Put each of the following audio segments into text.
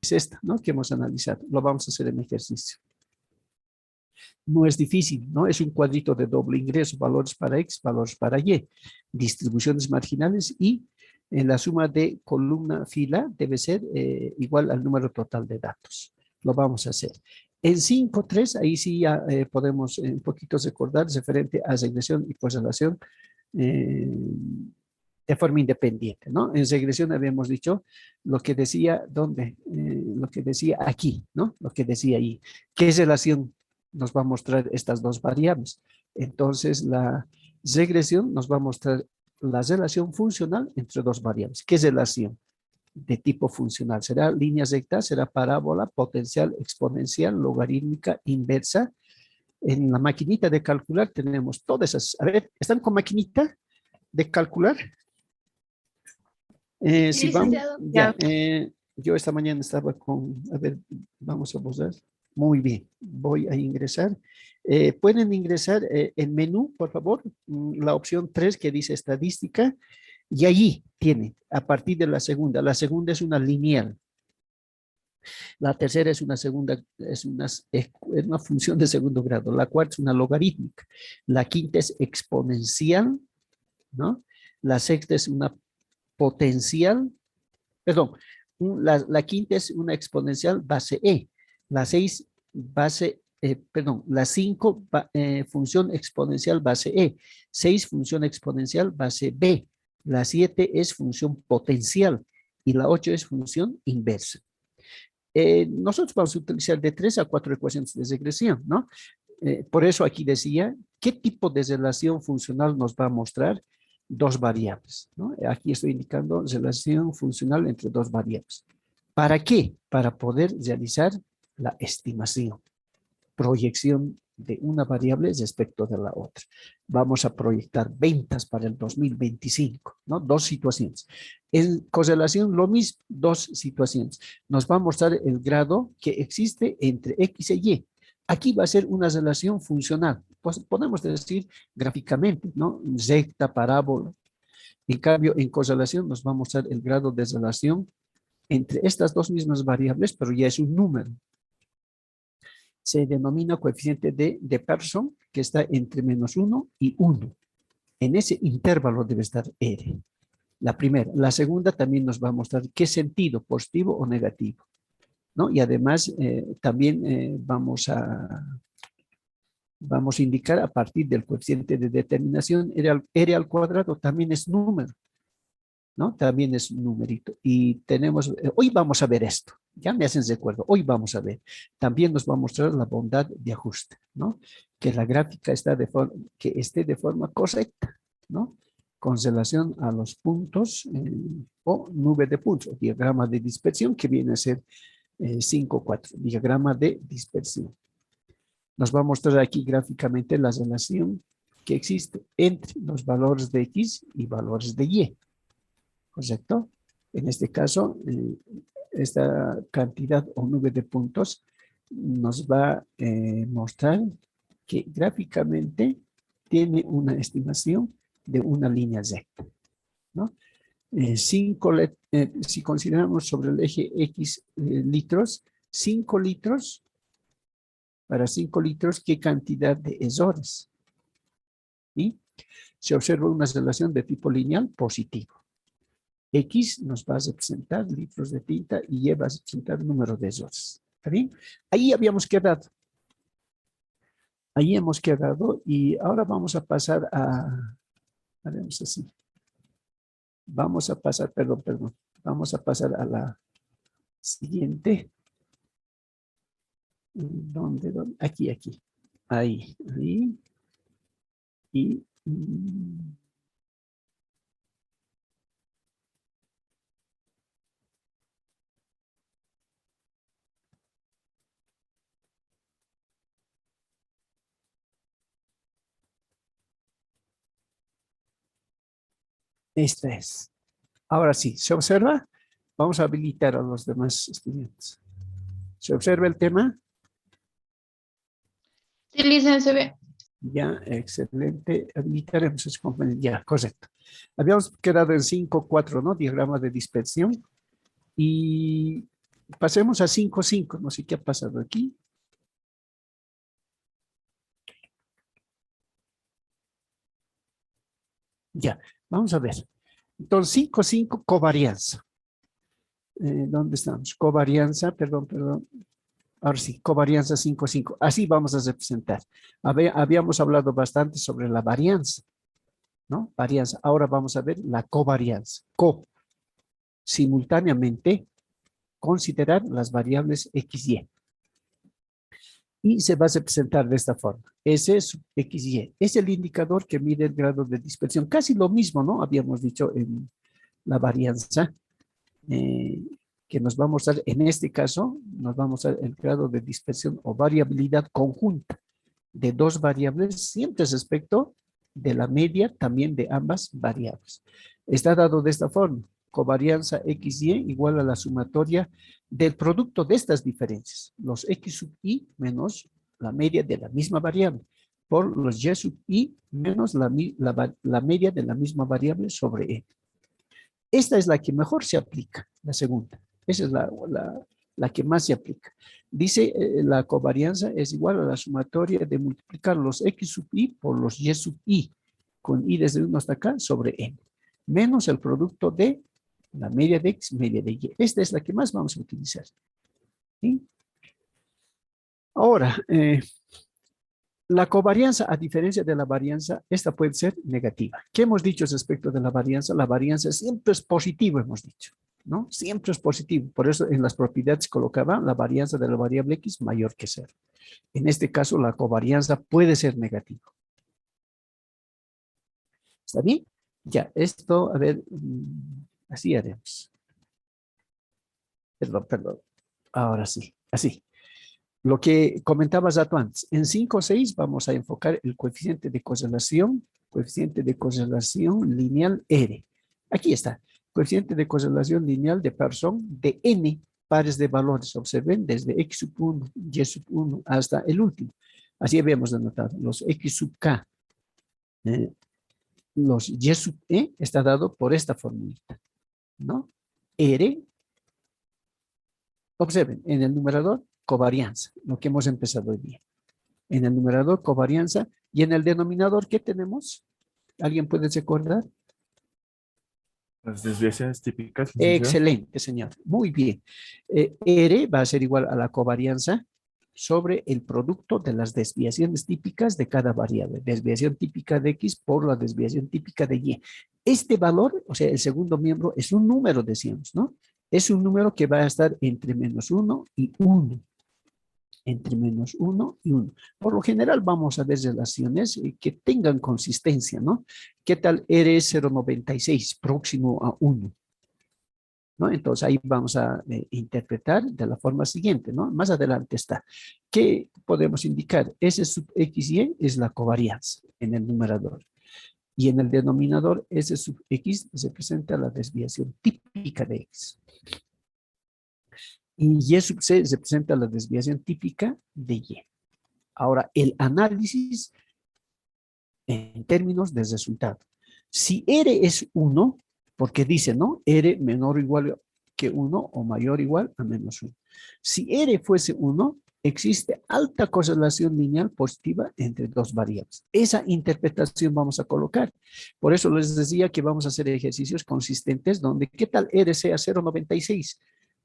es esta, ¿no? Que hemos analizado. Lo vamos a hacer en ejercicio. No es difícil, ¿no? Es un cuadrito de doble ingreso, valores para X, valores para Y, distribuciones marginales y la suma de columna fila debe ser igual al número total de datos. Lo vamos a hacer. En 5.3, ahí sí ya podemos un poquito recordar referente a regresión y correlación de forma independiente, ¿no? En regresión habíamos dicho lo que decía, ¿dónde? Lo que decía aquí, ¿no? Lo que decía ahí. ¿Qué relación nos va a mostrar estas dos variables? Entonces, la regresión nos va a mostrar la relación funcional entre dos variables. ¿Qué relación? De tipo funcional. ¿Será línea recta? ¿Será parábola? Potencial, exponencial, logarítmica, inversa. En la maquinita de calcular tenemos todas esas. A ver, ¿están con maquinita de calcular? Si vamos, ya, yo esta mañana estaba con, a ver, vamos a buscar. Muy bien, voy a ingresar. Pueden ingresar en menú, por favor, la opción 3 que dice estadística, y allí tiene, a partir de la segunda es una lineal. La tercera es una segunda, es una función de segundo grado. La cuarta es una logarítmica. La quinta es exponencial, ¿no? La sexta es una potencial, perdón, la quinta es una exponencial base E, la 6 base, perdón, la 5 función exponencial base E, 6 función exponencial base B, la 7 es función potencial y la 8 es función inversa. Nosotros vamos a utilizar de 3 a 4 ecuaciones de regresión, ¿no? Por eso aquí decía, ¿qué tipo de relación funcional nos va a mostrar? Dos variables, ¿no? Aquí estoy indicando relación funcional entre dos variables. ¿Para qué? Para poder realizar la estimación, proyección de una variable respecto de la otra. Vamos a proyectar ventas para el 2025, ¿no? Dos situaciones. En correlación, lo mismo, dos situaciones. Nos va a mostrar el grado que existe entre X y Y. Aquí va a ser una relación funcional. Pues podemos decir gráficamente, ¿no? Recta, parábola. En cambio, en correlación nos va a mostrar el grado de relación entre estas dos mismas variables, pero ya es un número. Se denomina coeficiente de Pearson, que está entre -1 y 1. En ese intervalo debe estar R. La primera. La segunda también nos va a mostrar qué sentido, positivo o negativo, ¿no? Y además también vamos a indicar a partir del coeficiente de determinación, R al cuadrado también es número, ¿no? También es un numerito. Y tenemos, hoy vamos a ver esto, ya me hacen recuerdo, hoy vamos a ver. También nos va a mostrar la bondad de ajuste, ¿no? Que la gráfica está que esté de forma correcta, ¿no? Con relación a los puntos o nube de puntos, diagrama de dispersión que viene a ser 5.4, diagrama de dispersión. Nos va a mostrar aquí gráficamente la relación que existe entre los valores de X y valores de Y. ¿Correcto? En este caso, esta cantidad o nube de puntos nos va a mostrar que gráficamente tiene una estimación de una línea recta, ¿no? Si consideramos sobre el eje X litros, 5 litros, para 5 litros, ¿qué cantidad de errores? ¿Sí? Se observa una relación de tipo lineal positivo. X nos va a representar litros de tinta y Y va a representar número de errores. ¿Está bien? Ahí habíamos quedado. Ahí hemos quedado y ahora vamos a pasar haremos así. Vamos a pasar, perdón. Vamos a pasar a la siguiente. ¿Dónde? Aquí. Ahí. Y esta es. Ahora sí, ¿se observa? Vamos a habilitar a los demás estudiantes. ¿Se observa el tema? Sí, licenciado, se ve. Ya, excelente. Habilitaremos ese componente. Ya, correcto. Habíamos quedado en 5.4, ¿no? Diagrama de dispersión. Y Pasemos a 5,5. No sé qué ha pasado aquí. Ya, vamos a ver. Entonces, 5,5, covarianza. ¿Dónde estamos? Covarianza, perdón. Ahora sí, covarianza 5,5. Así vamos a representar. Habíamos hablado bastante sobre la varianza, ¿no? Varianza. Ahora vamos a ver la covarianza. Simultáneamente, considerar las variables X, Y. Y se va a representar de esta forma. Ese es XY. Es el indicador que mide el grado de dispersión. Casi lo mismo, ¿no? Habíamos dicho en la varianza, que nos va a mostrar, en este caso, nos va a mostrar el grado de dispersión o variabilidad conjunta de dos variables, siempre respecto de la media también de ambas variables. Está dado de esta forma. Covarianza XY igual a la sumatoria del producto de estas diferencias, los X sub I menos la media de la misma variable, por los Y sub I menos la media de la misma variable sobre E. Esta es la que mejor se aplica, la segunda. Esa es la que más se aplica. Dice, la covarianza es igual a la sumatoria de multiplicar los X sub I por los Y sub I, con I desde 1 hasta acá, sobre N, menos el producto de la media de X, media de Y. Esta es la que más vamos a utilizar. ¿Sí? Ahora, la covarianza, a diferencia de la varianza, esta puede ser negativa. ¿Qué hemos dicho respecto de la varianza? La varianza siempre es positivo, hemos dicho, ¿no? Siempre es positivo. Por eso en las propiedades colocaba la varianza de la variable X mayor que 0. En este caso, la covarianza puede ser negativa. ¿Está bien? Ya, esto, a ver, así haremos. Perdón. Ahora sí, así. Lo que comentabas tú antes, en 5,6 vamos a enfocar el coeficiente de correlación lineal R. Aquí está, coeficiente de correlación lineal de Pearson de N pares de valores. Observen desde X sub 1, Y sub 1 hasta el último. Así habíamos anotado, los X sub K, los Y sub E está dado por esta formulita, ¿no? R, observen, en el numerador, covarianza, lo que hemos empezado hoy día. En el numerador, covarianza. Y en el denominador, ¿qué tenemos? ¿Alguien puede recordar? Las desviaciones típicas, licenciado. Excelente, señor. Muy bien. R va a ser igual a la covarianza sobre el producto de las desviaciones típicas de cada variable. Desviación típica de X por la desviación típica de Y. Este valor, o sea, el segundo miembro, es un número, decíamos, ¿no? Es un número que va a estar entre -1 y 1. Entre -1 y 1. Por lo general vamos a ver relaciones que tengan consistencia, ¿no? ¿Qué tal R 0,96 próximo a 1? ¿No? Entonces ahí vamos a interpretar de la forma siguiente, ¿no? Más adelante está. ¿Qué podemos indicar? S sub XY es la covarianza en el numerador. Y en el denominador S sub X representa la desviación típica de X. Y Y sub C representa la desviación típica de Y. Ahora, el análisis en términos de resultado. Si R es 1, porque dice, ¿no? R menor o igual que 1 o mayor o igual a -1. Si R fuese 1, existe alta correlación lineal positiva entre dos variables. Esa interpretación vamos a colocar. Por eso les decía que vamos a hacer ejercicios consistentes donde, ¿qué tal R sea 0,96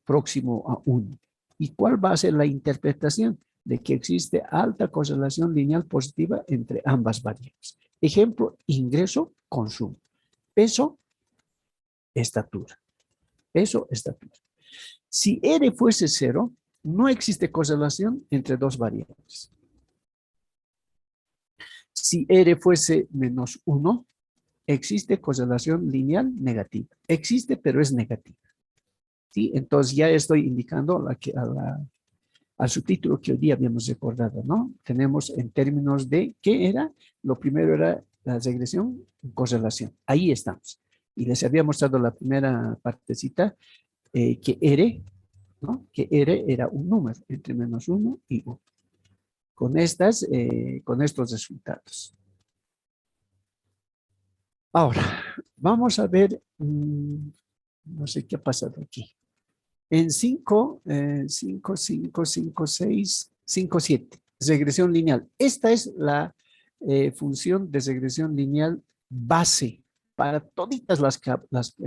próximo a 1? ¿Y cuál va a ser la interpretación? De que existe alta correlación lineal positiva entre ambas variables. Ejemplo, ingreso, consumo. Peso, estatura. Peso, estatura. Si R fuese 0, no existe correlación entre dos variables. Si R fuese -1, existe correlación lineal negativa. Existe, pero es negativa. ¿Sí? Entonces ya estoy indicando al subtítulo que hoy día habíamos recordado, ¿no? Tenemos en términos de, ¿qué era? Lo primero era la regresión, correlación. Ahí estamos. Y les había mostrado la primera partecita, que R, ¿no? Que R era un número entre -1 y 1. Con estos resultados. Ahora, vamos a ver, no sé qué ha pasado aquí. En 5, 5, 5, 5, 6, 5, 7. Regresión lineal. Esta es la función de regresión lineal base para toditas las que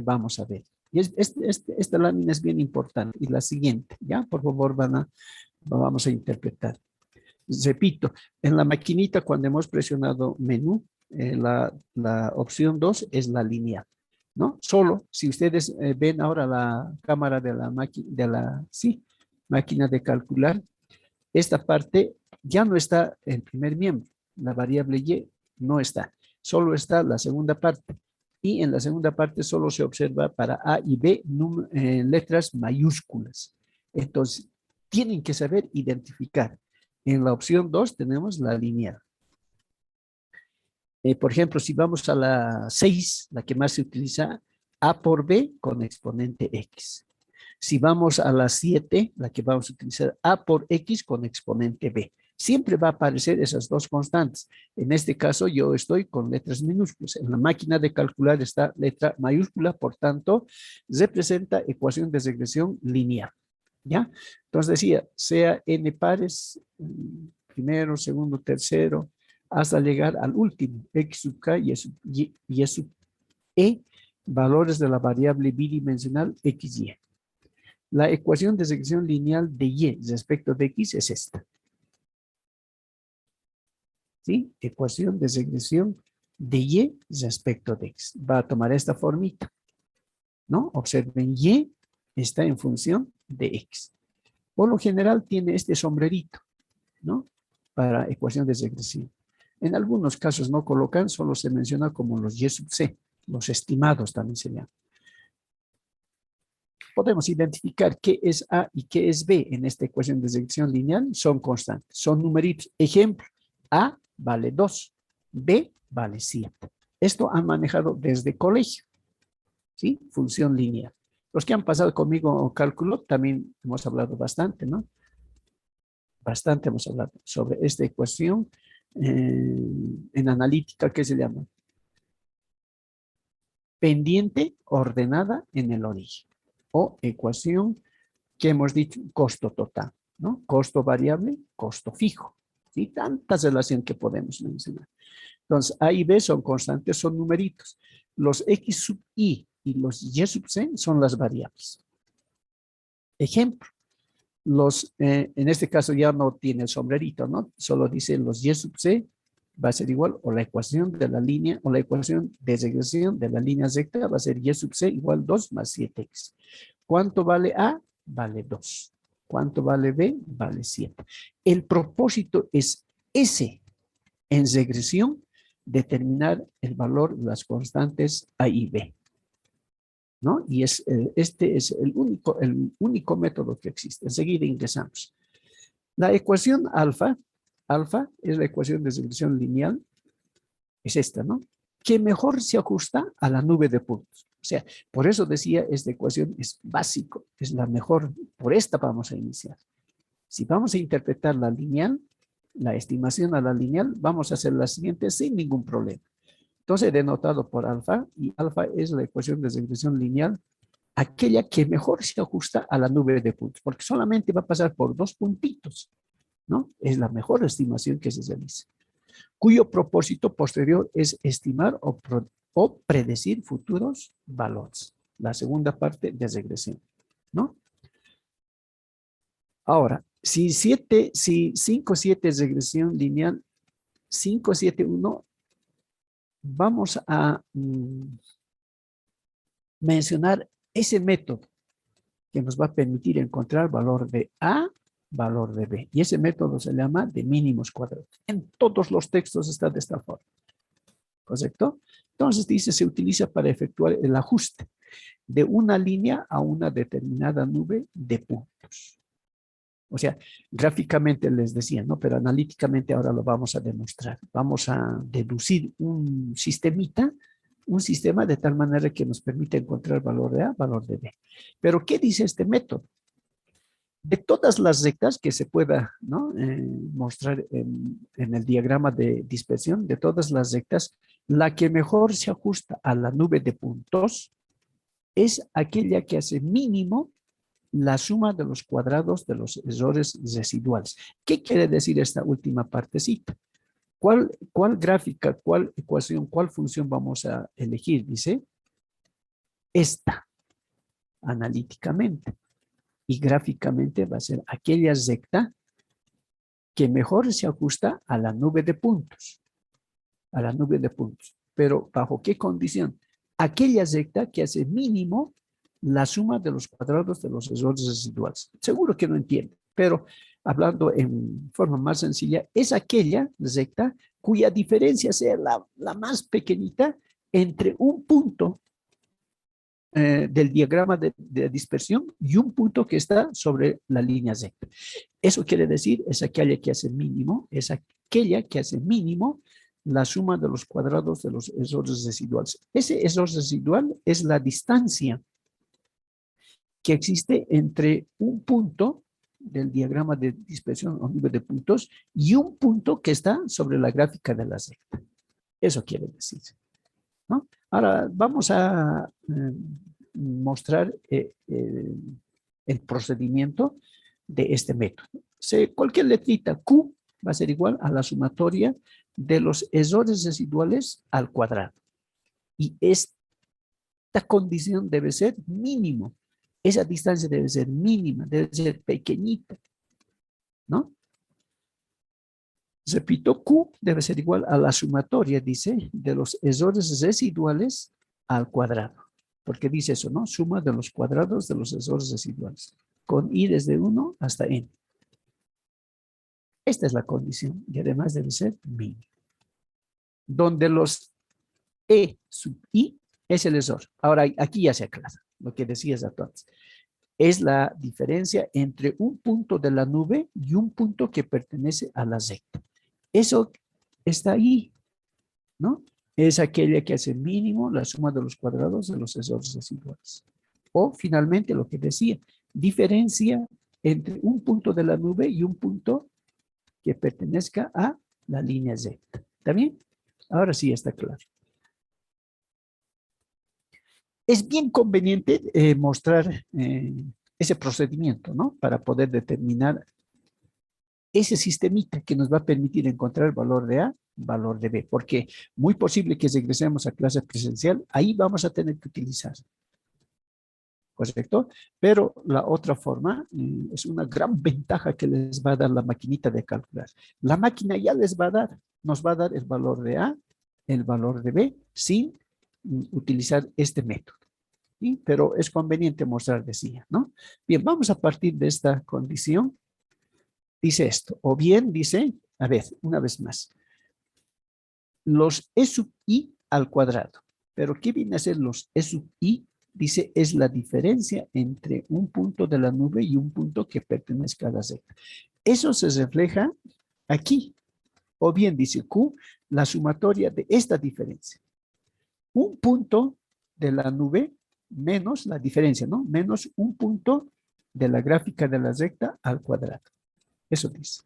vamos a ver. Y esta lámina es bien importante. Y la siguiente, ¿ya? Por favor, vamos a interpretar. Repito, en la maquinita cuando hemos presionado menú, la opción 2 es la lineal, ¿no? Solo si ustedes ven ahora la cámara de la máquina de calcular, esta parte ya no está el primer miembro, la variable y no está, solo está la segunda parte. Y en la segunda parte solo se observa para A y B letras mayúsculas. Entonces, tienen que saber identificar. En la opción 2 tenemos la lineal. Por ejemplo, si vamos a la 6, la que más se utiliza, A por B con exponente X. Si vamos a la 7, la que vamos a utilizar, A por X con exponente B. Siempre va a aparecer esas dos constantes. En este caso, yo estoy con letras minúsculas. En la máquina de calcular está letra mayúscula, por tanto, representa ecuación de regresión lineal. ¿Ya? Entonces decía, sea n pares, primero, segundo, tercero, hasta llegar al último, x sub k y y sub e, valores de la variable bidimensional xy. La ecuación de regresión lineal de y respecto de x es esta. ¿Sí? Ecuación de regresión de y respecto de x. Va a tomar esta formita, ¿no? Observen, y está en función de x. Por lo general tiene este sombrerito, ¿no? Para ecuación de regresión. En algunos casos no colocan, solo se menciona como los y sub c, los estimados también se llaman. Podemos identificar qué es A y qué es B en esta ecuación de regresión lineal. Son constantes, son numeritos. Ejemplo, A vale 2, B vale 7. Esto han manejado desde colegio, ¿sí? Función lineal. Los que han pasado conmigo cálculo también hemos hablado bastante, ¿no? Bastante hemos hablado sobre esta ecuación en analítica, ¿qué se llama? Pendiente ordenada en el origen. O ecuación que hemos dicho, costo total, ¿no? Costo variable, costo fijo. ¿Sí? Tantas relaciones que podemos mencionar. Entonces, A y B son constantes, son numeritos. Los X sub I y los Y sub C son las variables. Ejemplo, en este caso ya no tiene el sombrerito, ¿no? Solo dice los Y sub C va a ser igual, o la ecuación de la línea, o la ecuación de regresión de la línea recta va a ser Y sub C igual 2 más 7X. ¿Cuánto vale A? Vale 2. ¿Cuánto vale B? Vale 7. El propósito es ese, en regresión, determinar el valor de las constantes A y B, ¿no? Y este es el único método que existe. Enseguida ingresamos. La ecuación alfa es la ecuación de regresión lineal, es esta, ¿no? Que mejor se ajusta a la nube de puntos. O sea, por eso decía, esta ecuación es básico, es la mejor, por esta vamos a iniciar. Si vamos a interpretar la lineal, la estimación a la lineal, vamos a hacer la siguiente sin ningún problema. Entonces, denotado por alfa, y alfa es la ecuación de regresión lineal, aquella que mejor se ajusta a la nube de puntos, porque solamente va a pasar por 2 puntitos, ¿no? Es la mejor estimación que se realiza, cuyo propósito posterior es estimar o predecir futuros valores. La segunda parte de regresión, ¿no? Ahora, si 5, 7 es regresión lineal, 5, 7, 1, vamos a mencionar ese método que nos va a permitir encontrar valor de A, valor de B. Y ese método se llama de mínimos cuadrados. En todos los textos está de esta forma. ¿Correcto? Entonces dice, se utiliza para efectuar el ajuste de una línea a una determinada nube de puntos. O sea, gráficamente les decía, ¿no? Pero analíticamente ahora lo vamos a demostrar. Vamos a deducir un sistema de tal manera que nos permite encontrar valor de A, valor de B. Pero, ¿qué dice este método? De todas las rectas que se pueda, ¿no? Mostrar en el diagrama de dispersión, de todas las rectas, la que mejor se ajusta a la nube de puntos es aquella que hace mínimo la suma de los cuadrados de los errores residuales. ¿Qué quiere decir esta última partecita? ¿Cuál gráfica, cuál ecuación, cuál función vamos a elegir? Dice esta, analíticamente. Y gráficamente va a ser aquella recta que mejor se ajusta a la nube de puntos. A la nube de puntos. Pero ¿bajo qué condición? Aquella recta que hace mínimo la suma de los cuadrados de los errores residuales. Seguro que no entiende, pero hablando en forma más sencilla, es aquella recta cuya diferencia sea la más pequeñita entre un punto del diagrama de dispersión y un punto que está sobre la línea recta. Eso quiere decir, es aquella que hace mínimo, la suma de los cuadrados de los errores residuales. Ese error residual es la distancia que existe entre un punto del diagrama de dispersión o nivel de puntos y un punto que está sobre la gráfica de la recta. Eso quiere decir, ¿no? Ahora vamos a mostrar el procedimiento de este método. Cualquier letrita Q va a ser igual a la sumatoria de los errores residuales al cuadrado. Y esta condición debe ser mínimo. Esa distancia debe ser mínima, debe ser pequeñita, ¿no? Repito, Q debe ser igual a la sumatoria, dice, de los errores residuales al cuadrado. Porque dice eso, ¿no? Suma de los cuadrados de los errores residuales. Con I desde 1 hasta N. Esta es la condición y además debe ser mínima. Donde los E sub I es el error. Ahora, aquí ya se aclara lo que decías antes. Es la diferencia entre un punto de la nube y un punto que pertenece a la recta. Eso está ahí, ¿no? Es aquella que hace mínimo la suma de los cuadrados de los errores residuales. O finalmente lo que decía, diferencia entre un punto de la nube y un punto que pertenezca a la línea recta. ¿Está bien? Ahora sí está claro. Es bien conveniente mostrar ese procedimiento, ¿no? Para poder determinar ese sistemita que nos va a permitir encontrar valor de A, valor de B, porque muy posible que regresemos a clase presencial, ahí vamos a tener que utilizar. ¿Correcto? Pero la otra forma es una gran ventaja que les va a dar la maquinita de calcular. La máquina ya les va a dar, nos va a dar el valor de A, el valor de B, sin utilizar este método. ¿Sí? Pero es conveniente mostrar, decía, ¿no? Bien, vamos a partir de esta condición. Dice esto, o bien dice, a ver, una vez más, los E sub I al cuadrado. Pero ¿qué viene a ser los E sub I? Dice, es la diferencia entre un punto de la nube y un punto que pertenezca a la recta. Eso se refleja aquí. O bien dice Q, la sumatoria de esta diferencia. Un punto de la nube menos la diferencia, ¿no? Menos un punto de la gráfica de la recta al cuadrado. Eso dice.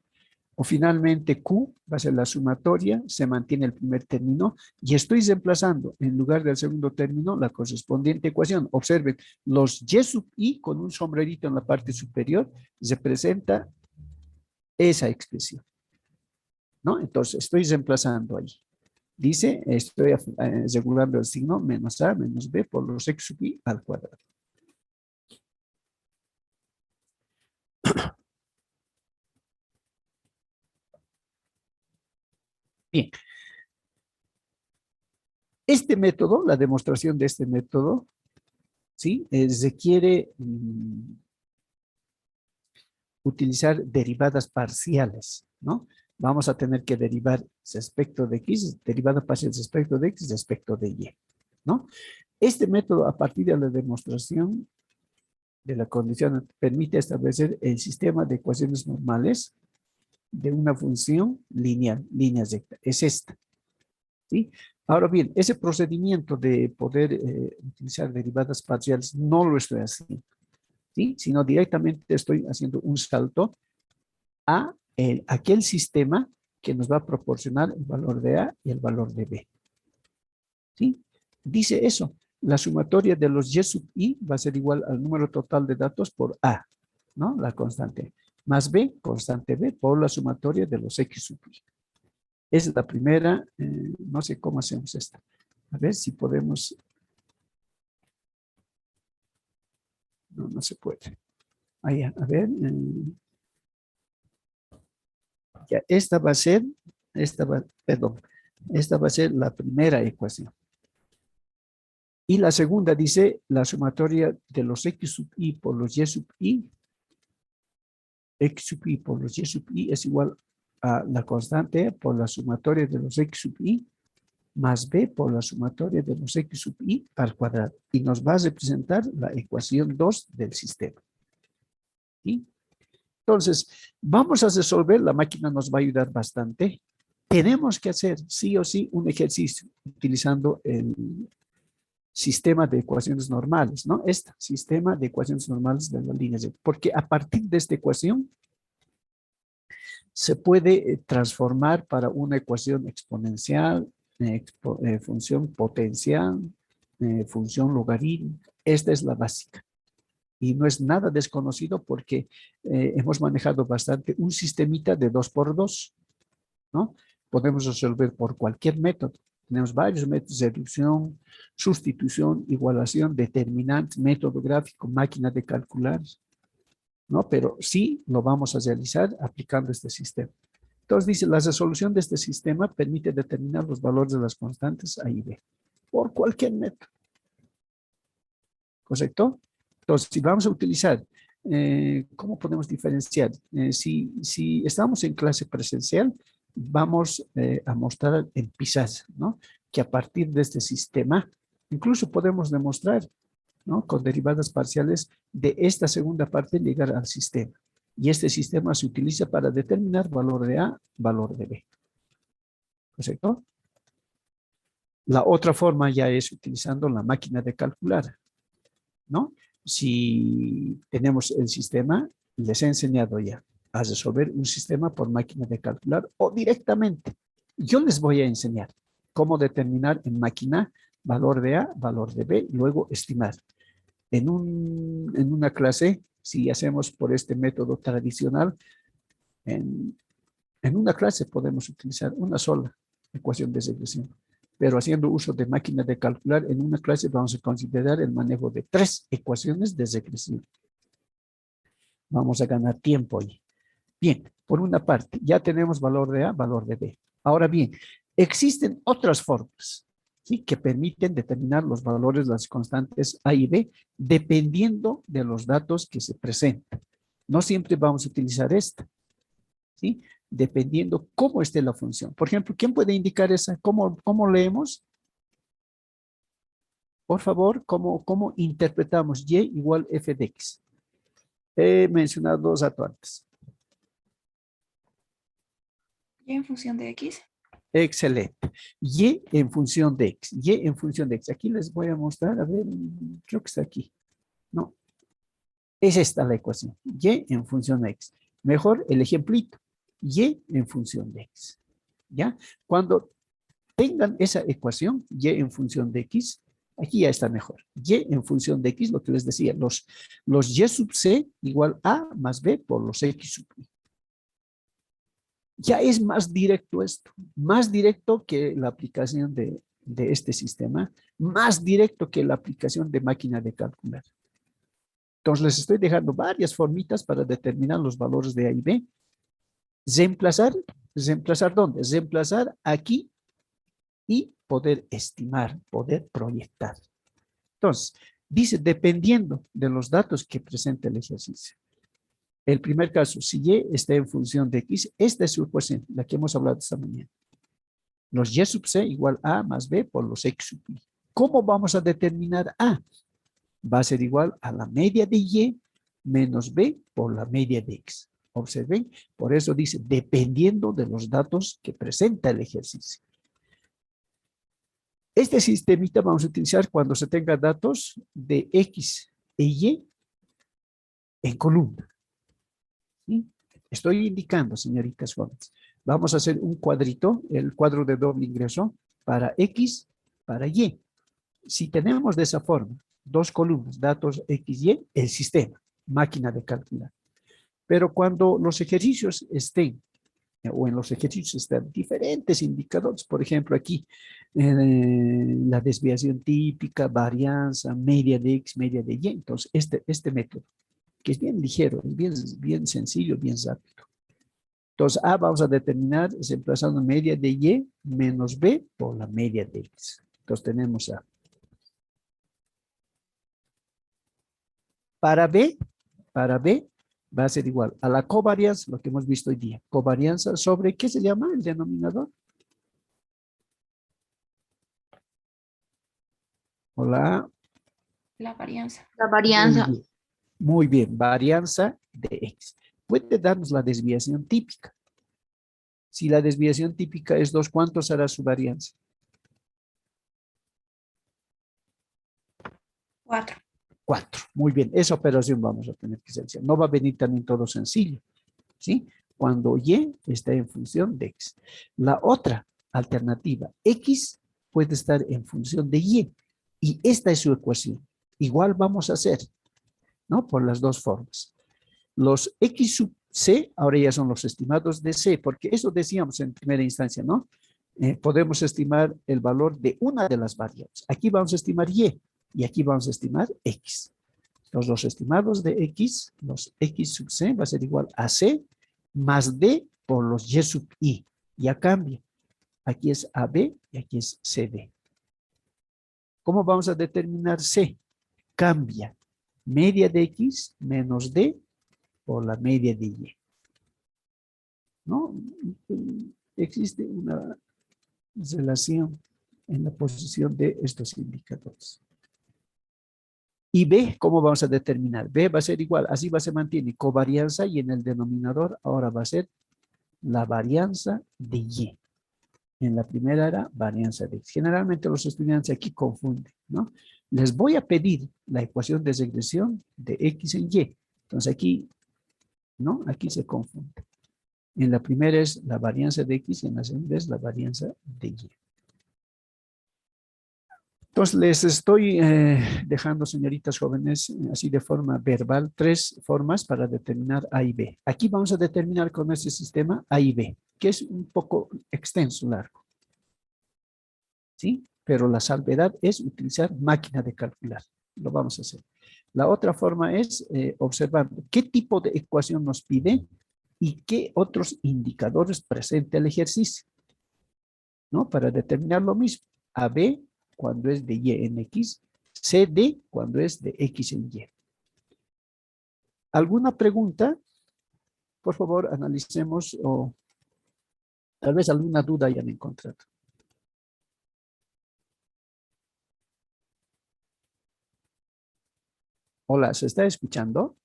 O finalmente Q va a ser la sumatoria, se mantiene el primer término y estoy reemplazando en lugar del segundo término la correspondiente ecuación. Observen, los Y sub I con un sombrerito en la parte superior representa esa expresión, ¿no? Entonces estoy reemplazando ahí. Dice, estoy regulando el signo menos A menos B por los X sub I al cuadrado. Bien. Este método, la demostración de este método, ¿sí? Requiere utilizar derivadas parciales, ¿no? Vamos a tener que derivar respecto de X, derivada parcial respecto de X, respecto de Y, ¿no? Este método, a partir de la demostración de la condición, permite establecer el sistema de ecuaciones normales de una función lineal, línea recta. Es esta, ¿sí? Ahora bien, ese procedimiento de poder utilizar derivadas parciales no lo estoy haciendo, ¿sí? Sino directamente estoy haciendo un salto a aquel sistema que nos va a proporcionar el valor de A y el valor de B. ¿Sí? Dice eso. La sumatoria de los y sub i va a ser igual al número total de datos por a, ¿no? La constante. Más b, constante b, por la sumatoria de los x sub i. Esa es la primera, no sé cómo hacemos esta. A ver si podemos. No, no se puede. Ahí, a ver. Ya, esta va a ser, perdón, esta va a ser la primera ecuación. Y la segunda dice la sumatoria de los x sub i por los y sub i. X sub i por los y sub i es igual a la constante por la sumatoria de los x sub i más b por la sumatoria de los x sub i al cuadrado. Y nos va a representar la ecuación 2 del sistema. ¿Sí? Entonces, vamos a resolver, la máquina nos va a ayudar bastante. Tenemos que hacer sí o sí un ejercicio utilizando el sistema de ecuaciones normales, ¿no? Este sistema de ecuaciones normales de las líneas. Porque a partir de esta ecuación se puede transformar para una ecuación exponencial, función potencial, función logarítmica. Esta es la básica. Y no es nada desconocido porque hemos manejado bastante un sistemita de 2×2, ¿no? Podemos resolver por cualquier método. Tenemos varios métodos de reducción, sustitución, igualación, determinante, método gráfico, máquina de calcular, ¿no? Pero sí lo vamos a realizar aplicando este sistema. Entonces dice, la resolución de este sistema permite determinar los valores de las constantes A y B por cualquier método. ¿Correcto? Entonces, si vamos a utilizar, ¿cómo podemos diferenciar? Si estamos en clase presencial, vamos a mostrar en pizarra, ¿no? Que a partir de este sistema, incluso podemos demostrar, ¿no? Con derivadas parciales de esta segunda parte llegar al sistema. Y este sistema se utiliza para determinar valor de A, valor de B. ¿Correcto? La otra forma ya es utilizando la máquina de calcular, ¿no? Si tenemos el sistema, les he enseñado ya a resolver un sistema por máquina de calcular o directamente. Yo les voy a enseñar cómo determinar en máquina valor de A, valor de B, y luego estimar. En una clase, si hacemos por este método tradicional, en una clase podemos utilizar una sola ecuación de regresión. Pero haciendo uso de máquina de calcular, en una clase vamos a considerar el manejo de 3 ecuaciones de regresión. Vamos a ganar tiempo ahí. Bien, por una parte, ya tenemos valor de A, valor de B. Ahora bien, existen otras formas, ¿sí? Que permiten determinar los valores de las constantes A y B dependiendo de los datos que se presentan. No siempre vamos a utilizar esta, ¿sí? Dependiendo cómo esté la función. Por ejemplo, ¿quién puede indicar esa? ¿Cómo leemos? Por favor, ¿cómo interpretamos y igual f de x? He mencionado dos antes. ¿Y en función de x? Excelente. Y en función de x. Y en función de x. Aquí les voy a mostrar, a ver, creo que está aquí. No. Es esta la ecuación. Y en función de x. Mejor el ejemplito. Y en función de x. ¿Ya? Cuando tengan esa ecuación, y en función de x, aquí ya está mejor. Y en función de x, lo que les decía, los y sub c igual a más b por los x sub i. Ya es más directo esto, más directo que la aplicación de este sistema, más directo que la aplicación de máquina de calcular. Entonces les estoy dejando varias formitas para determinar los valores de A y B. ¿Reemplazar dónde? Reemplazar aquí y poder estimar, poder proyectar. Entonces, dice, dependiendo de los datos que presenta el ejercicio. El primer caso, si y está en función de x, esta es su ecuación, la que hemos hablado esta mañana. Los y sub c igual a más b por los x sub i. ¿Cómo vamos a determinar a? Va a ser igual a la media de y menos b por la media de x. Observen, por eso dice, dependiendo de los datos que presenta el ejercicio. Este sistemita vamos a utilizar cuando se tenga datos de x e y en columna. ¿Sí? Estoy indicando, señoritas jóvenes. Vamos a hacer un cuadrito, el cuadro de doble ingreso, para X, para Y. Si tenemos de esa forma, dos columnas, datos X, Y, el sistema, máquina de calcular. Pero cuando los ejercicios estén, o en los ejercicios están diferentes indicadores, por ejemplo, aquí, la desviación típica, varianza, media de X, media de Y, entonces este método, que es bien ligero, bien sencillo, bien rápido. Entonces, A vamos a determinar reemplazando media de Y menos B por la media de X. Entonces, tenemos A. Para B va a ser igual a la covarianza, lo que hemos visto hoy día. Covarianza sobre, ¿qué se llama el denominador? Hola. La varianza. La varianza. Muy bien, varianza de X. Puede darnos la desviación típica. Si la desviación típica es 2, ¿cuánto será su varianza? 4. 4. Muy bien, esa operación vamos a tener que hacer. No va a venir también todo sencillo, ¿sí? Cuando Y está en función de X. La otra alternativa, X puede estar en función de Y. Y esta es su ecuación. Igual vamos a hacer, ¿no? Por las dos formas. Los X sub C, ahora ya son los estimados de C, porque eso decíamos en primera instancia, ¿no? Podemos estimar el valor de una de las variables. Aquí vamos a estimar Y y aquí vamos a estimar X. Entonces, los estimados de X, los X sub C va a ser igual a C más D por los Y sub I. Ya cambia. Aquí es AB y aquí es CD. ¿Cómo vamos a determinar C? Cambia. Media de X menos D por la media de Y. ¿No? Existe una relación en la posición de estos indicadores. Y B, ¿cómo vamos a determinar? B va a ser igual, así se mantiene, covarianza y en el denominador ahora va a ser la varianza de Y. En la primera era varianza de X. Generalmente los estudiantes aquí confunden, ¿no? Les voy a pedir la ecuación de regresión de X en Y. Entonces aquí, ¿no? Aquí se confunde. En la primera es la varianza de X y en la segunda es la varianza de Y. Entonces, les estoy dejando, señoritas jóvenes, así de forma verbal, 3 formas para determinar A y B. Aquí vamos a determinar con este sistema A y B, que es un poco extenso, largo. ¿Sí? Pero la salvedad es utilizar máquina de calcular. Lo vamos a hacer. La otra forma es observando qué tipo de ecuación nos pide y qué otros indicadores presenta el ejercicio, ¿no? Para determinar lo mismo. AB cuando es de Y en X, CD cuando es de X en Y. ¿Alguna pregunta? Por favor, analicemos o tal vez alguna duda hayan encontrado. Hola, ¿se está escuchando?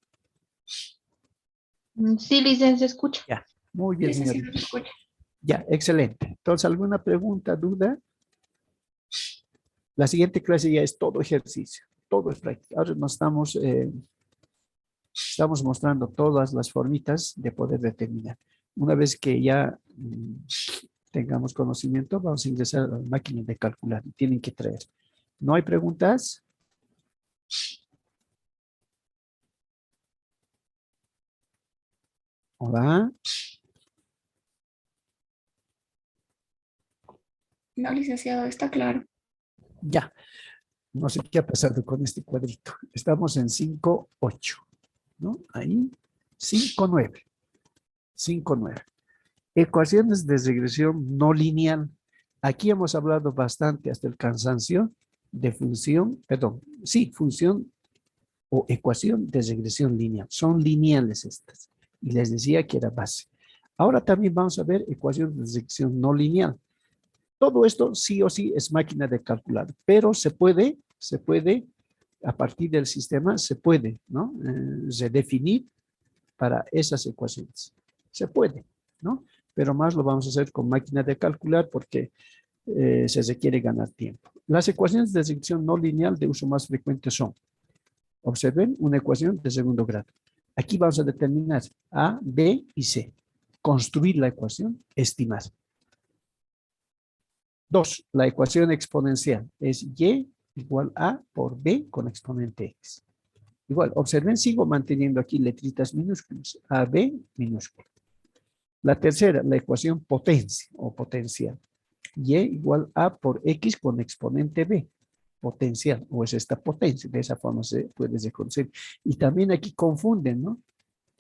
Sí, licencia, escucha. Ya, muy bien, Sí, sí, señorita. sí, escucha. Ya, excelente. Entonces, ¿alguna pregunta, duda? La siguiente clase ya es todo ejercicio, todo es práctica. Ahora nos estamos mostrando todas las formitas de poder determinar. Una vez que ya tengamos conocimiento, vamos a ingresar a las máquinas de calcular. Tienen que traer. ¿No hay preguntas? Hola. No, licenciado, está claro. Ya. No sé qué ha pasado con este cuadrito. Estamos en 5.8, ¿no? Ahí, 5.9. 5.9. Ecuaciones de regresión no lineal. Aquí hemos hablado bastante hasta el cansancio de función, perdón, sí, función o ecuación de regresión lineal. Son lineales estas. Y les decía que era base. Ahora también vamos a ver ecuaciones de regresión no lineal. Todo esto sí o sí es máquina de calcular, pero se puede, a partir del sistema, se puede, ¿no? Redefinir para esas ecuaciones. Se puede, ¿no? Pero más lo vamos a hacer con máquina de calcular porque se requiere ganar tiempo. Las ecuaciones de regresión no lineal de uso más frecuente son, observen, una ecuación de segundo grado. Aquí vamos a determinar A, B y C. Construir la ecuación, estimar. 2, la ecuación exponencial es Y igual A por B con exponente X. Igual, observen, sigo manteniendo aquí letritas minúsculas. AB minúscula. La tercera, la ecuación potencia o potencial. Y igual A por X con exponente B. Potencial, o es esta potencia. De esa forma se puede reconocer. Y también aquí confunden, ¿no?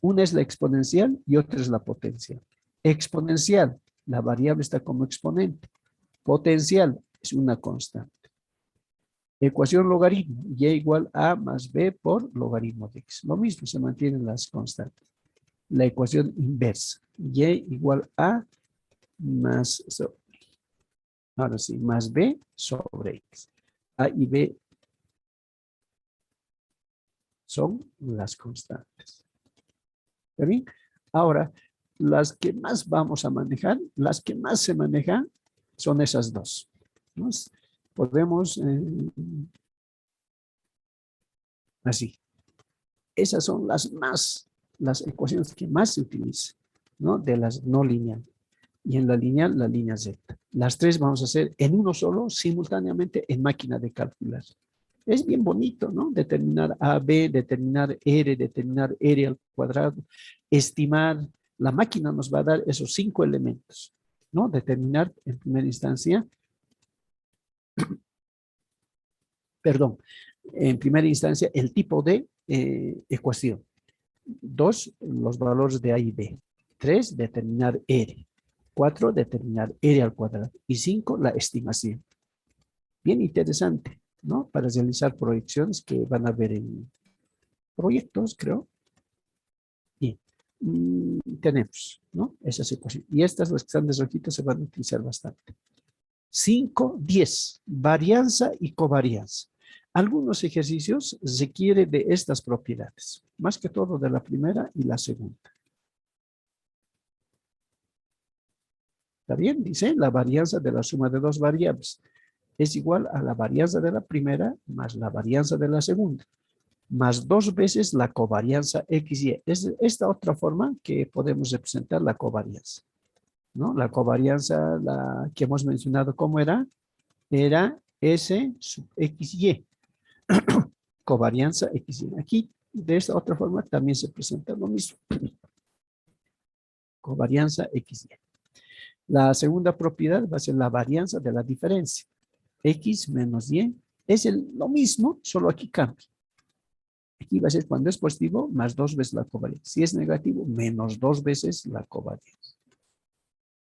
Una es la exponencial y otra es la potencial. Exponencial, la variable está como exponente. Potencial es una constante. Ecuación logaritmo, y igual a más b por logaritmo de x. Lo mismo, se mantienen las constantes. La ecuación inversa, y igual a más, ahora sí, más b sobre x. A y b son las constantes. ¿Está bien? Ahora, las que más vamos a manejar, las que más se manejan, son esas dos, ¿no? Podemos, así. Esas son las ecuaciones que más se utilizan, ¿no? De las no lineales. Y en la lineal, la línea Z. Las tres vamos a hacer en uno solo, simultáneamente en máquina de calcular. Es bien bonito, ¿no? Determinar A, B, determinar R, determinar R al cuadrado, estimar. La máquina nos va a dar esos 5 elementos, ¿no? Determinar en primera instancia, perdón, en primera instancia el tipo de ecuación. 2, los valores de A y B. 3, determinar R. 4, determinar R al cuadrado. Y 5, la estimación. Bien interesante, ¿no? Para realizar proyecciones que van a ver en proyectos, creo. Bien. Tenemos, ¿no? Esas ecuaciones. Y estas, las que están de rojito, se van a utilizar bastante. 5, 10. Varianza y covarianza. Algunos ejercicios requieren de estas propiedades, más que todo de la primera y la segunda. ¿Está bien? Dice, la varianza de la suma de dos variables es igual a la varianza de la primera más la varianza de la segunda, más 2 veces la covarianza XY. Es esta otra forma que podemos representar la covarianza, ¿no? La covarianza, la que hemos mencionado, ¿cómo era? Era S sub XY. Covarianza XY. Aquí, de esta otra forma, también se presenta lo mismo. Covarianza XY. La segunda propiedad va a ser la varianza de la diferencia. X menos Y es lo mismo, solo aquí cambia. Aquí va a ser cuando es positivo, más 2 veces la covarianza. Si es negativo, menos 2 veces la covarianza.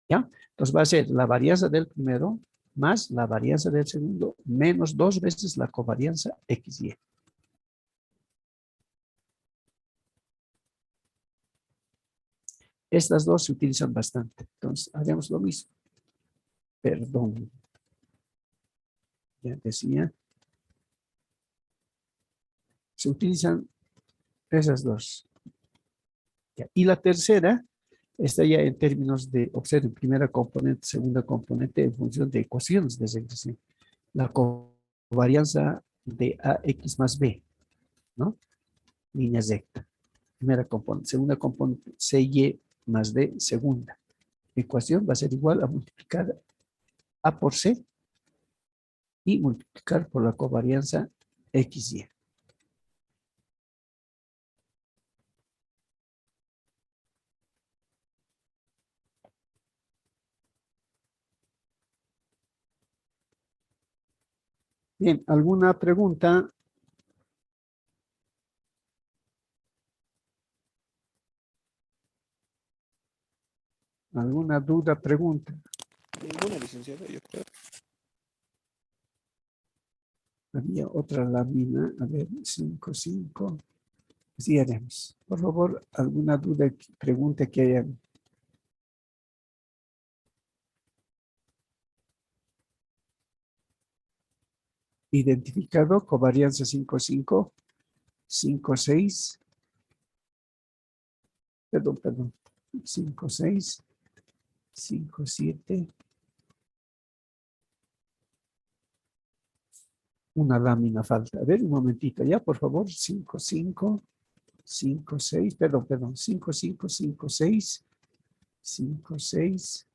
¿Ya? Entonces va a ser la varianza del primero más la varianza del segundo, menos 2 veces la covarianza XY. Estas dos se utilizan bastante. Entonces, hagamos lo mismo. Perdón. Ya decía. Se utilizan esas dos. Ya. Y la tercera está ya en términos de, observen, primera componente, segunda componente en función de ecuaciones de regresión. La covarianza de AX más B, ¿no? Línea recta. Primera componente. Segunda componente, CY más D, segunda. Ecuación va a ser igual a multiplicar A por C y multiplicar por la covarianza XY. Bien, ¿alguna pregunta? ¿Alguna duda, pregunta? Ninguna, licenciada, yo creo. Había otra lámina, a ver, 5, 5. Así haremos. Por favor, alguna duda, pregunta que hayan. Identificado, covarianza 5, 5, 5, 6. Perdón. 5, 6, 5, 7. Una lámina falta. A ver, un momentito, ya, por favor. 5, 5, 5, 6. Perdón. 5, 5, 5, 6. 5, 6.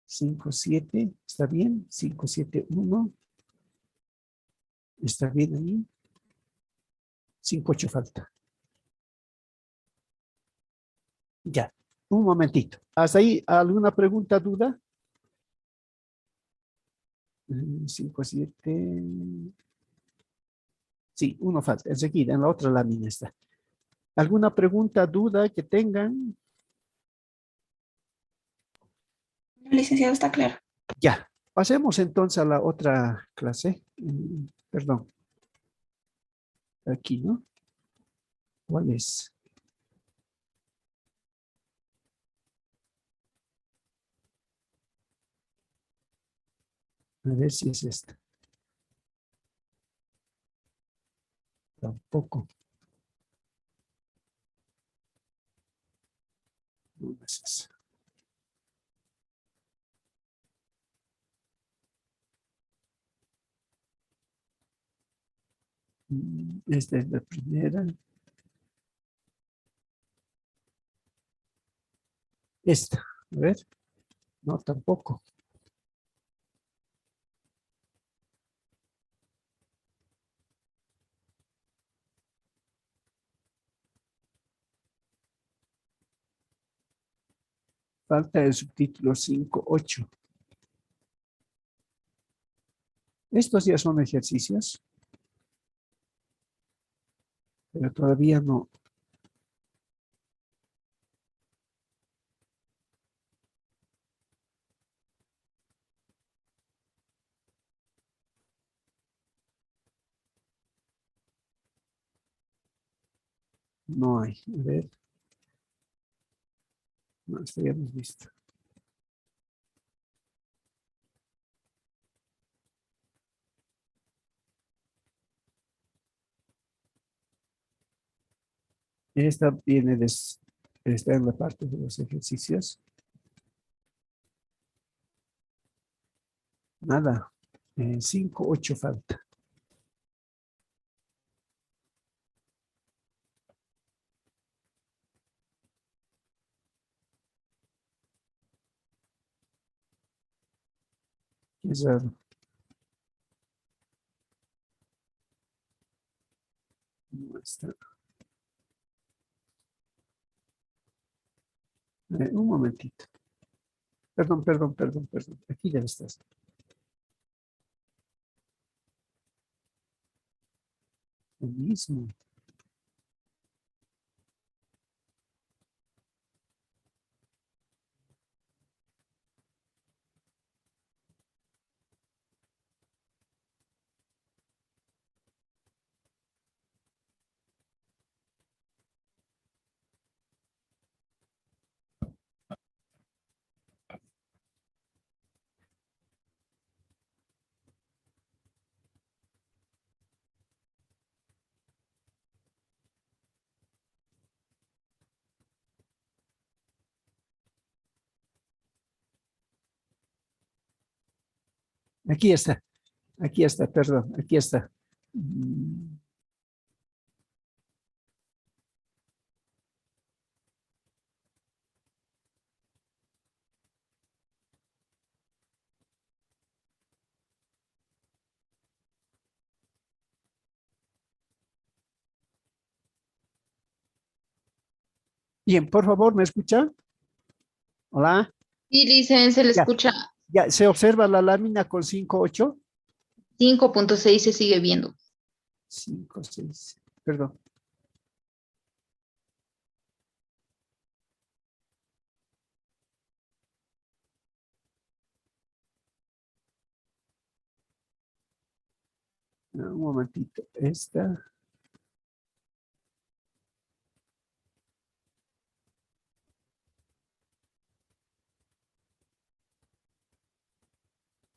5, 7. ¿Está bien? 5, 7, 1. ¿Está bien ahí? 5-8 falta. Ya, un momentito. ¿Hasta ahí alguna pregunta, duda? 5-7. Sí, uno falta. Enseguida, en la otra lámina está. ¿Alguna pregunta, duda que tengan? No, licenciado, está claro. Ya. Pasemos entonces a la otra clase. Perdón. Aquí, ¿no? ¿Cuál es? A ver si es esta. Tampoco. No es esa. Esta es la primera. Esta. A ver. No, tampoco. Falta el subtítulo 5-8. Estos ya son ejercicios, pero todavía no. No hay. A ver. No, esto ya hemos visto. Esta viene está en la parte de los ejercicios. Nada. 5-8 falta. Qué raro. No está. Un momentito. Perdón. Aquí ya estás. El mismo. Aquí está. Aquí está, perdón. Aquí está. Un Bien, por favor, ¿me escucha? Hola. Sí, licenciado, se le Ya, escucha. ya, se observa la lámina con 5-8. 5.6 se sigue viendo. 5-6. Perdón. Un momentito. Esta.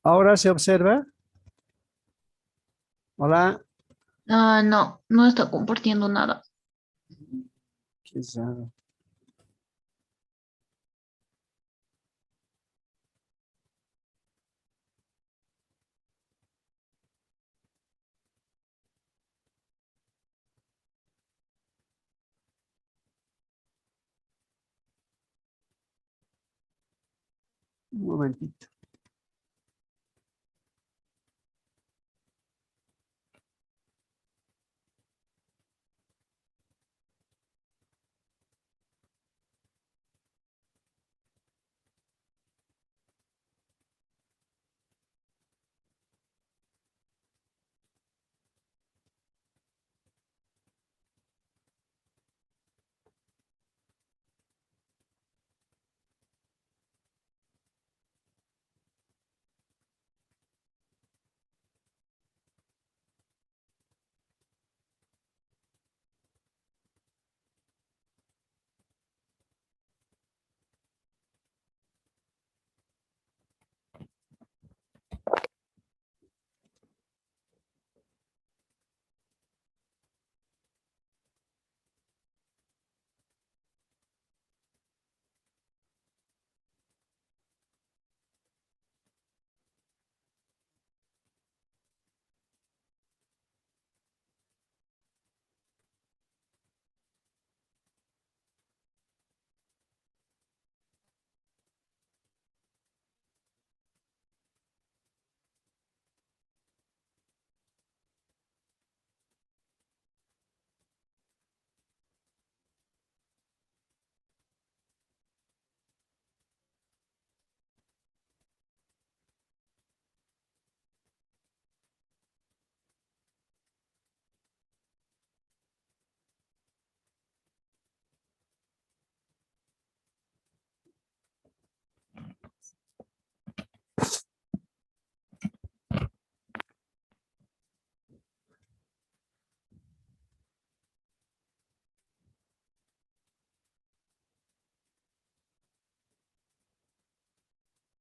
Ahora se observa. Hola. Ah, no, no está compartiendo nada. Qué raro. Un momentito.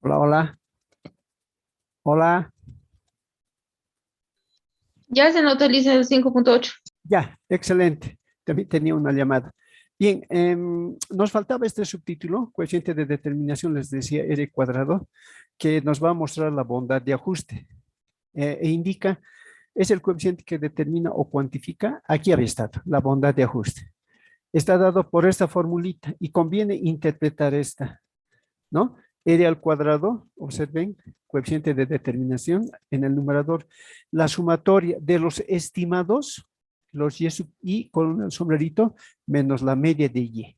Hola, hola. Hola. Ya se nota, Lisa, el 5.8. Ya, excelente. También tenía una llamada. Bien, nos faltaba este subtítulo, coeficiente de determinación, les decía, R cuadrado, que nos va a mostrar la bondad de ajuste. E indica, es el coeficiente que determina o cuantifica, aquí había estado, la bondad de ajuste. Está dado por esta formulita y conviene interpretar esta, ¿no? R al cuadrado, observen, coeficiente de determinación en el numerador, la sumatoria de los estimados, los y sub i con el sombrerito, menos la media de y,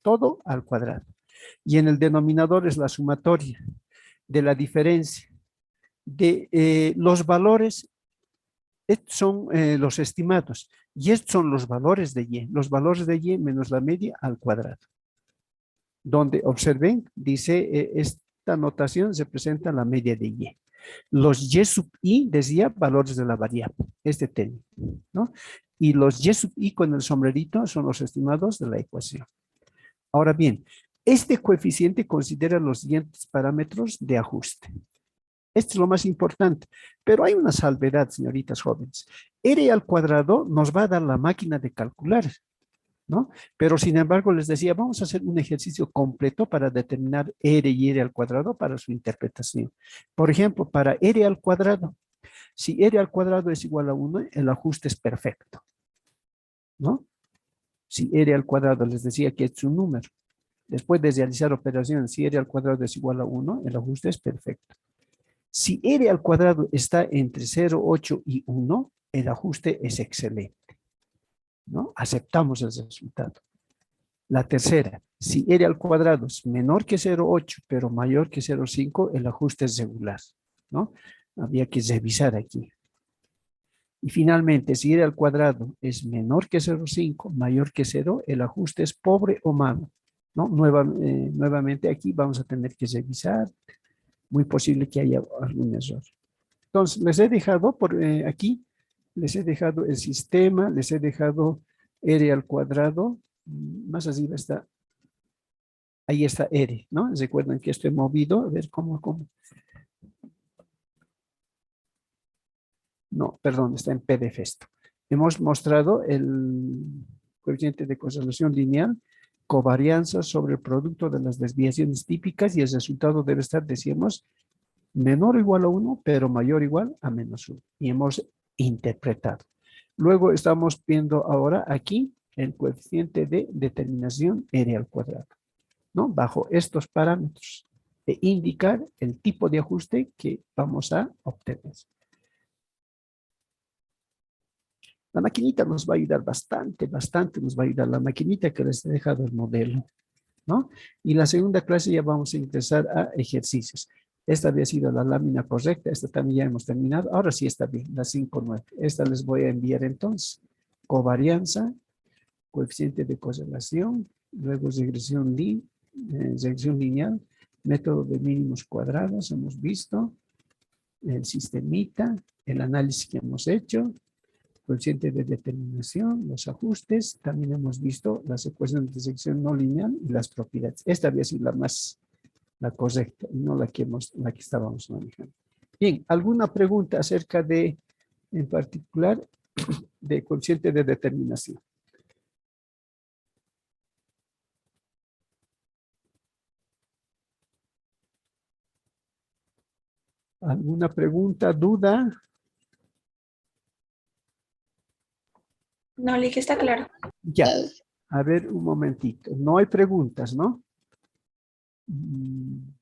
todo al cuadrado. Y en el denominador es la sumatoria de la diferencia de los valores. Estos son los estimados y estos son los valores de y menos la media al cuadrado. Donde observen, dice, esta notación se presenta la media de y. Los y sub i, decía, valores de la variable, este término, ¿no? Y los y sub i con el sombrerito son los estimados de la ecuación. Ahora bien, este coeficiente considera los siguientes parámetros de ajuste. Esto es lo más importante, pero hay una salvedad, señoritas jóvenes. R al cuadrado nos va a dar la máquina de calcular, ¿no? Pero sin embargo les decía, vamos a hacer un ejercicio completo para determinar R y R al cuadrado para su interpretación. Por ejemplo, para R al cuadrado, si R al cuadrado es igual a 1, el ajuste es perfecto, ¿no? Si R al cuadrado les decía que es un número. Después de realizar operaciones, si R al cuadrado es igual a 1, el ajuste es perfecto. Si R al cuadrado está entre 0, 8 y 1, el ajuste es excelente, ¿no? Aceptamos el resultado. La tercera, si R al cuadrado es menor que 0,8, pero mayor que 0,5, el ajuste es regular, ¿no? Había que revisar aquí. Y finalmente, si R al cuadrado es menor que 0,5, mayor que 0, el ajuste es pobre o malo, ¿no? Nuevamente aquí vamos a tener que revisar. Muy posible que haya algún error. Entonces, les he dejado por aquí, les he dejado el sistema, les he dejado R al cuadrado, más arriba está, ahí está R, ¿no? Recuerden que esto he movido, a ver cómo. No, perdón, está en PDF esto. Hemos mostrado el coeficiente de correlación lineal, covarianza sobre el producto de las desviaciones típicas y el resultado debe estar, decíamos, menor o igual a 1, pero mayor o igual a menos 1. Y hemos interpretado. Luego estamos viendo ahora aquí el coeficiente de determinación R al cuadrado, ¿no? Bajo estos parámetros de indicar el tipo de ajuste que vamos a obtener. La maquinita nos va a ayudar bastante nos va a ayudar la maquinita que les he dejado el modelo, ¿no? Y la segunda clase ya vamos a ingresar a ejercicios. Esta había sido la lámina correcta, esta también ya hemos terminado. Ahora sí está bien, la 5.9. Esta les voy a enviar entonces. Covarianza, coeficiente de correlación, luego regresión lineal, método de mínimos cuadrados, hemos visto, el sistemita, el análisis que hemos hecho, coeficiente de determinación, los ajustes, también hemos visto las ecuaciones de sección no lineal y las propiedades. Esta había sido la correcta y no la que estábamos manejando. Bien, ¿alguna pregunta acerca de, en particular, de coeficiente de determinación? ¿Alguna pregunta, duda? No, que está claro. Ya, a ver un momentito. No hay preguntas, ¿no? Mm,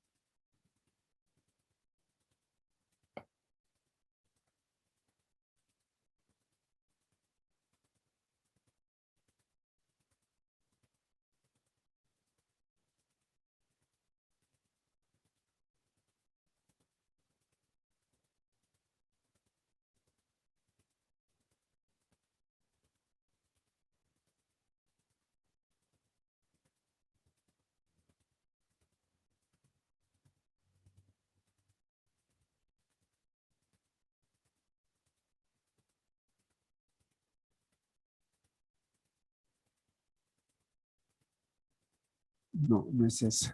no, no es eso.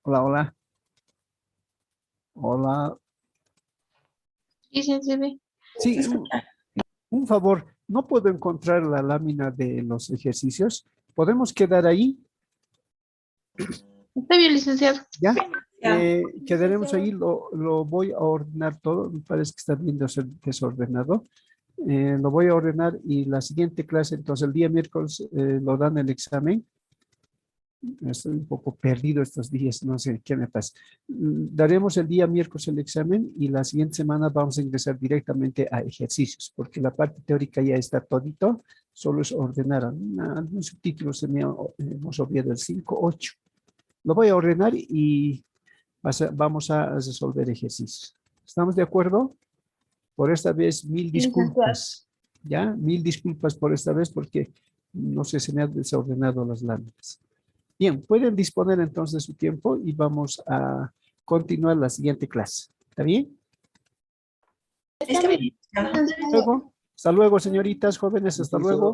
Hola, hola. Hola. Sí, se ve. Sí, un favor. No puedo encontrar la lámina de los ejercicios. ¿Podemos quedar ahí? Está bien, licenciado. ¿Ya? Ya. Quedaremos ahí. Lo voy a ordenar todo. Me parece que está bien desordenado. Lo voy a ordenar y la siguiente clase, entonces el día miércoles lo dan el examen. Estoy un poco perdido estos días, no sé qué me pasa. Daremos el día miércoles el examen y la siguiente semana vamos a ingresar directamente a ejercicios, porque la parte teórica ya está todito, solo es ordenar. Algunos subtítulos hemos olvidado, el 5, 8. Lo voy a ordenar y vamos a resolver ejercicios. ¿Estamos de acuerdo? Por esta vez, mil disculpas. ¿Ya? Mil disculpas por esta vez porque no sé, se me han desordenado las láminas. Bien, pueden disponer entonces de su tiempo y vamos a continuar la siguiente clase. ¿Está bien? Está bien. Hasta luego, señoritas, jóvenes, hasta luego.